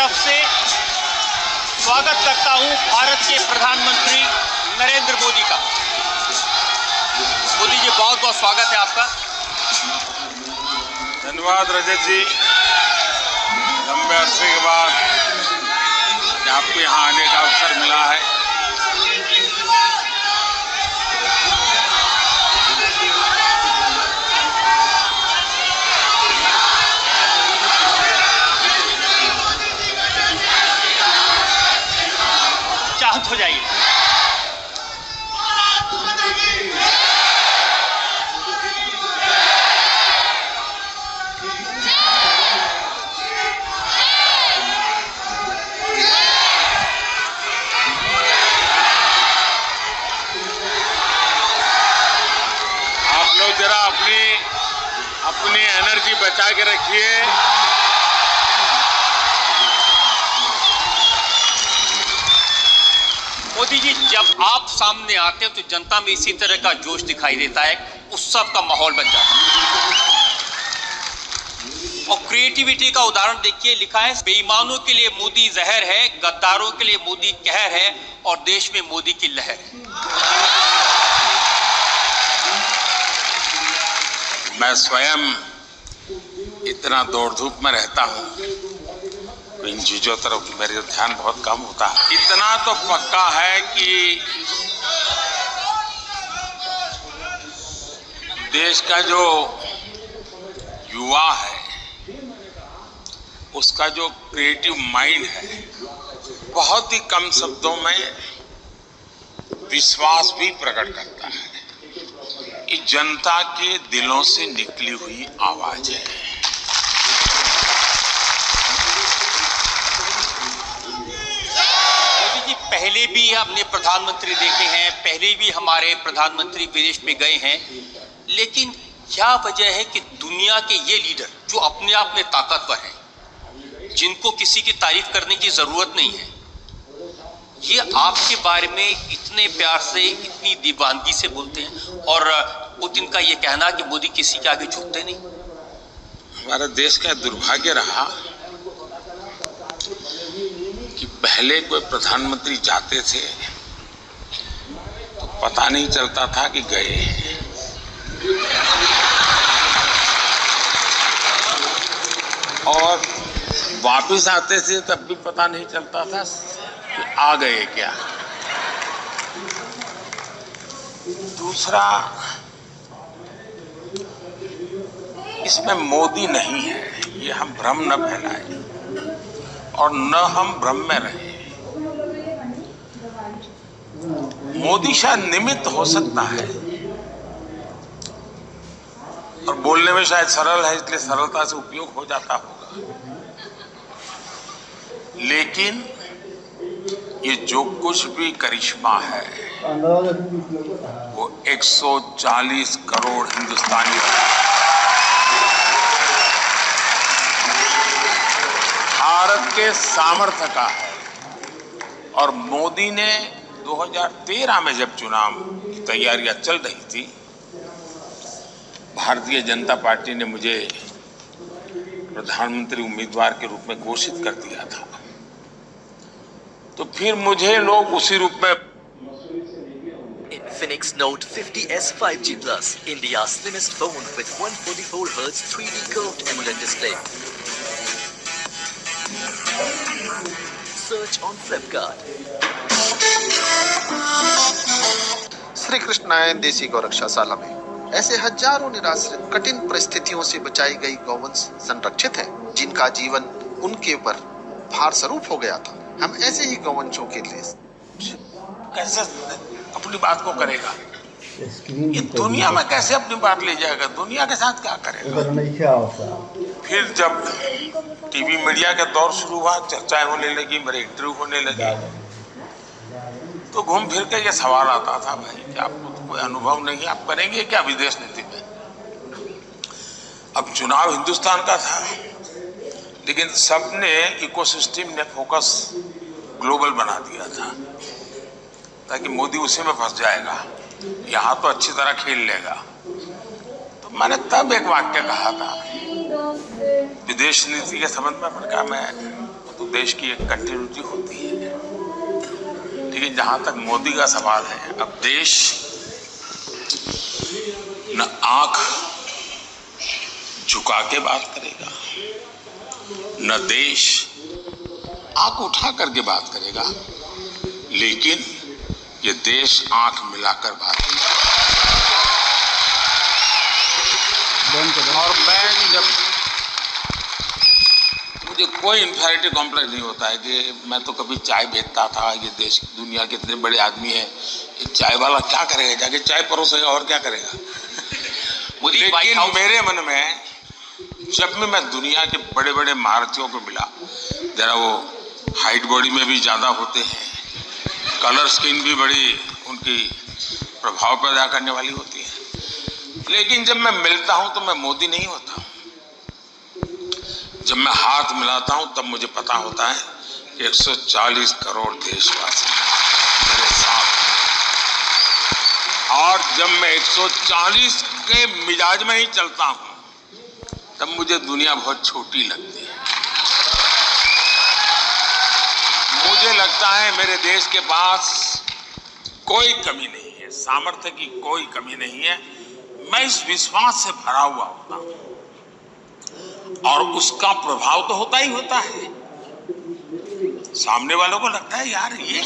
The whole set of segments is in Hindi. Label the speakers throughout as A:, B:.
A: तरफ से स्वागत करता हूं भारत के प्रधानमंत्री नरेंद्र मोदी का। मोदी जी, बहुत बहुत स्वागत है आपका।
B: धन्यवाद रजत जी। लंबे अरसे के बाद आपको यहाँ आने का अवसर मिला है।
A: शांत हो जाइए।
B: आप लोग जरा अपनी एनर्जी बचा के रखिए।
A: मोदी जी, जब आप सामने आते हैं तो जनता में इसी तरह का जोश दिखाई देता है, उत्सव का माहौल बन जाता है। और क्रिएटिविटी का उदाहरण देखिए, लिखा है बेईमानों के लिए मोदी जहर है, गद्दारों के लिए मोदी कहर है और देश में मोदी की लहर है।
B: मैं स्वयं इतना दौड़ धूप में रहता हूँ, इन चीजों तरफ मेरा ध्यान बहुत कम होता है। इतना तो पक्का है कि देश का जो युवा है, उसका जो क्रिएटिव माइंड है, बहुत ही कम शब्दों में विश्वास भी प्रकट करता है। ये जनता के दिलों से निकली हुई आवाज है।
A: पहले भी हमने प्रधानमंत्री देखे हैं, पहले भी हमारे प्रधानमंत्री विदेश में गए हैं, लेकिन क्या वजह है कि दुनिया के ये लीडर जो अपने आप में ताकतवर हैं, जिनको किसी की तारीफ करने की जरूरत नहीं है, ये आपके बारे में इतने प्यार से, इतनी दीवानगी से बोलते हैं। और पुतिन का ये कहना कि मोदी किसी के आगे झुकते नहीं।
B: हमारे देश का दुर्भाग्य रहा कि पहले कोई प्रधानमंत्री जाते थे तो पता नहीं चलता था कि गए, और वापस आते थे तब भी पता नहीं चलता था कि आ गए क्या। दूसरा, इसमें मोदी नहीं है, ये हम भ्रम न फैलाएं और न हम भ्रम में रहे। मोदी शायद निमित्त हो सकता है और बोलने में शायद सरल है, इसलिए सरलता से उपयोग हो जाता होगा, लेकिन ये जो कुछ भी करिश्मा है वो 140 करोड़ हिंदुस्तानी भारत के सामर्थ्य का है। और मोदी ने 2013 में जब चुनाव की तैयारियां चल रही थी, भारतीय जनता पार्टी ने मुझे प्रधानमंत्री उम्मीदवार के रूप में घोषित कर दिया था, तो फिर मुझे लोग उसी रूप में
C: Infinix Note 50s 5G Plus, India's slimmest phone with 144Hz 3D curved AMOLED display. Search on Flipkart.
D: Shri Krishnayan देसी गौरक्षाशाला में ऐसे हजारों निराश्रित कठिन परिस्थितियों से बचाई गई गौवंश संरक्षित हैं, जिनका जीवन उनके ऊपर भार स्वरूप हो गया था। हम ऐसे ही गौवंशों के लिए
B: कैसे अपनी बात को करेगा, ये दुनिया में कैसे अपनी बात ले जाएगा, दुनिया के साथ क्या करेगा। फिर जब टीवी मीडिया का दौर शुरू हुआ, चर्चाएं होने लगी, मेरे इंटरव्यू होने लगे, तो घूम फिर के ये सवाल आता था, भाई क्या आपको तो कोई अनुभव नहीं, आप करेंगे क्या विदेश नीति में। अब चुनाव हिंदुस्तान का था, लेकिन सबने इकोसिस्टम ने फोकस ग्लोबल बना दिया था, ताकि मोदी उसी में फंस जाएगा, यहाँ तो अच्छी तरह खेल लेगा। तो मैंने तब एक वाक्य कहा था विदेश नीति के संबंध में, मैंने कहा मैं तो देश की एक कंटिन्यूटी होती है। लेकिन जहां तक मोदी का सवाल है, अब देश न आंख झुका के बात करेगा, न देश आंख उठा करके बात करेगा, लेकिन ये देश आंख मिलाकर बात करेगा। और मैं जब मुझे कोई इन्फेरिटी कॉम्प्लेक्स नहीं होता है कि मैं तो कभी चाय बेचता था, ये देश दुनिया के इतने बड़े आदमी हैं, ये चाय वाला क्या करेगा, जाके चाय परोसेगा और क्या करेगा। लेकिन मेरे मन में जब भी मैं दुनिया के बड़े बड़े महारथियों को मिला, जरा वो हाइट बॉडी में भी ज़्यादा होते हैं, कलर स्किन भी बड़ी उनकी प्रभाव पैदा करने वाली होती है, लेकिन जब मैं मिलता हूं तो मैं मोदी नहीं होता हूं। जब मैं हाथ मिलाता हूं तब मुझे पता होता है कि 140 करोड़ देशवासी मेरे साथ हैं। और जब मैं 140 के मिजाज में ही चलता हूं तब मुझे दुनिया बहुत छोटी लगती है। मुझे लगता है मेरे देश के पास कोई कमी नहीं है, सामर्थ्य की कोई कमी नहीं है। मैं इस विश्वास से भरा हुआ होता हूं और उसका प्रभाव तो होता ही होता है। सामने वालों को लगता है यार ये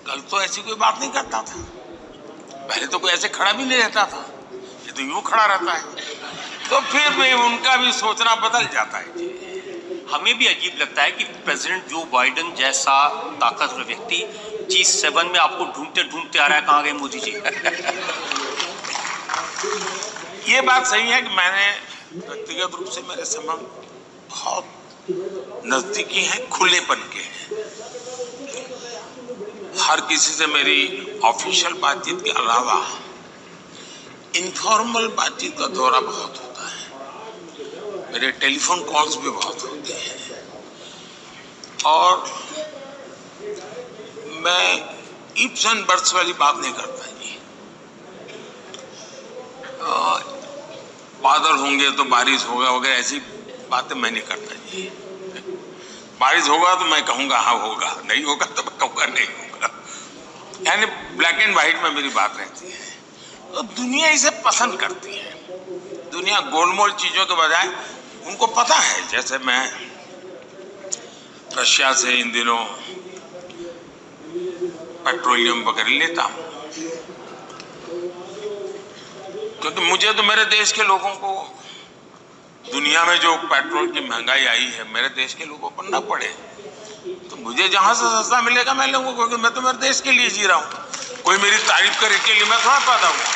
B: कल तो ऐसी कोई बात नहीं करता था, पहले तो कोई ऐसे खड़ा भी नहीं रहता था, ये तो यूं खड़ा रहता है। तो फिर भी उनका भी सोचना बदल जाता है।
A: हमें भी अजीब लगता है कि प्रेसिडेंट जो बाइडेन जैसा ताकतवर व्यक्ति G7 में आपको ढूंढते ढूंढते आ रहा है, कहाँ गए मोदी जी।
B: ये बात सही है कि मैंने व्यक्तिगत रूप से मेरे संबंध बहुत नजदीकी हैं, खुलेपन के हैं। हर किसी से मेरी ऑफिशियल बातचीत के अलावा इनफॉर्मल बातचीत का दौरा बहुत होता है, मेरे टेलीफोन कॉल्स भी बहुत होते हैं। और मैं इफ्स एंड बट्स वाली बात नहीं करता जी। बादल होंगे तो बारिश होगा वगैरह ऐसी बातें मैं नहीं करता जी। बारिश होगा तो मैं कहूँगा हाँ होगा, नहीं होगा तो मैं कहूँगा नहीं होगा। यानी ब्लैक एंड व्हाइट में मेरी बात रहती है। तो दुनिया इसे पसंद करती है। दुनिया गोलमोल चीज़ों के बजाय उनको पता है, जैसे मैं रशिया से इन दिनों पेट्रोलियम वगैरह लेता हूँ, क्योंकि मुझे तो मेरे देश के लोगों को, दुनिया में जो पेट्रोल की महंगाई आई है मेरे देश के लोगों पर न पड़े, तो मुझे जहां से सस्ता मिलेगा मैं लूंगा, क्योंकि मैं तो मेरे देश के लिए जी रहा हूँ। कोई मेरी तारीफ करे के लिए मैं थोड़ा पैदा हुआ।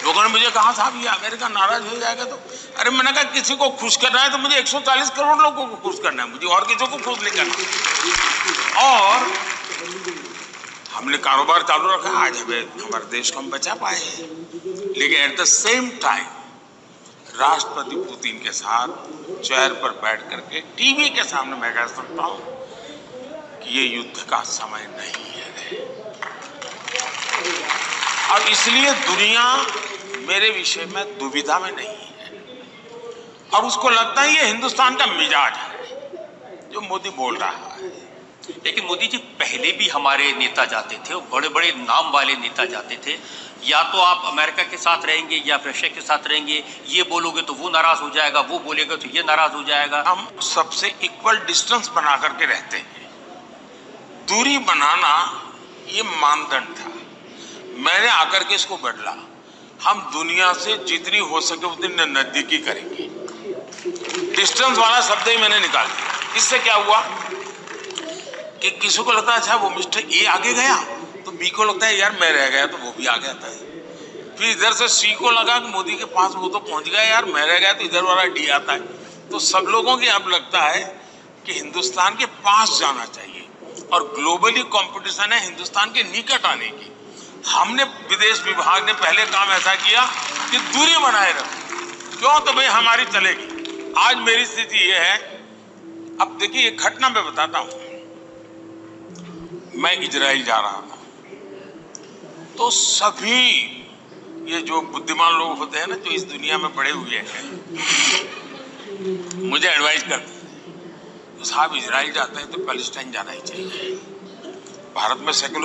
B: लोगों ने मुझे कहा साहब ये अमेरिका नाराज हो जाएगा, तो अरे मैंने कहा किसी को खुश करना है तो मुझे 140 करोड़ लोगों को खुश करना है, मुझे और किसी को खुश नहीं करना। और हमने कारोबार चालू रखा, आज हमें हमारे देश को हम बचा पाए हैं। लेकिन एट द सेम टाइम राष्ट्रपति पुतिन के साथ चेयर पर बैठ करके टीवी के सामने मैं कह सकता हूं कि ये युद्ध का समय नहीं है। और इसलिए दुनिया मेरे विषय में दुविधा में नहीं है, और उसको लगता है ये हिंदुस्तान का मिजाज है जो मोदी बोल रहा है।
A: लेकिन मोदी जी पहले भी हमारे नेता जाते थे, बड़े बड़े नाम वाले नेता जाते थे, या तो आप अमेरिका के साथ रहेंगे या रशिया के साथ रहेंगे, ये बोलोगे तो वो नाराज हो जाएगा, वो बोलेगा तो ये नाराज हो जाएगा।
B: हम सबसे इक्वल डिस्टेंस बना करके रहते हैं। दूरी बनाना ये मानदंड था, मैंने आकर के इसको बदला। हम दुनिया से जितनी हो सके उतनी नजदीकी करेंगे। डिस्टेंस वाला शब्द ही मैंने निकाल दिया। इससे क्या हुआ कि किसी को लगता है अच्छा वो मिस्टर ए आगे गया, तो बी को लगता है यार मैं रह गया तो वो भी आ गया था। फिर इधर से सी को लगा कि मोदी के पास वो तो पहुंच गया, यार मैं रह गया, तो इधर वाला डी आता है। तो सब लोगों की अब लगता है कि हिंदुस्तान के पास जाना चाहिए, और ग्लोबली कंपटीशन है हिंदुस्तान के निकट आने की। हमने विदेश विभाग ने पहले काम ऐसा किया कि दूरी बनाए रखो, क्यों तो भाई हमारी चलेगी। आज मेरी स्थिति ये है, अब देखिए एक घटना मैं बताता हूं। मैं इजराइल जा रहा था, तो सभी ये जो बुद्धिमान लोग होते हैं ना, जो इस दुनिया में बड़े हुए हैं, मुझे एडवाइस करते हैं साहब इजराइल जाते हैं तो पैलेस्टाइन जाना ही चाहिए। भारत में सेकुलर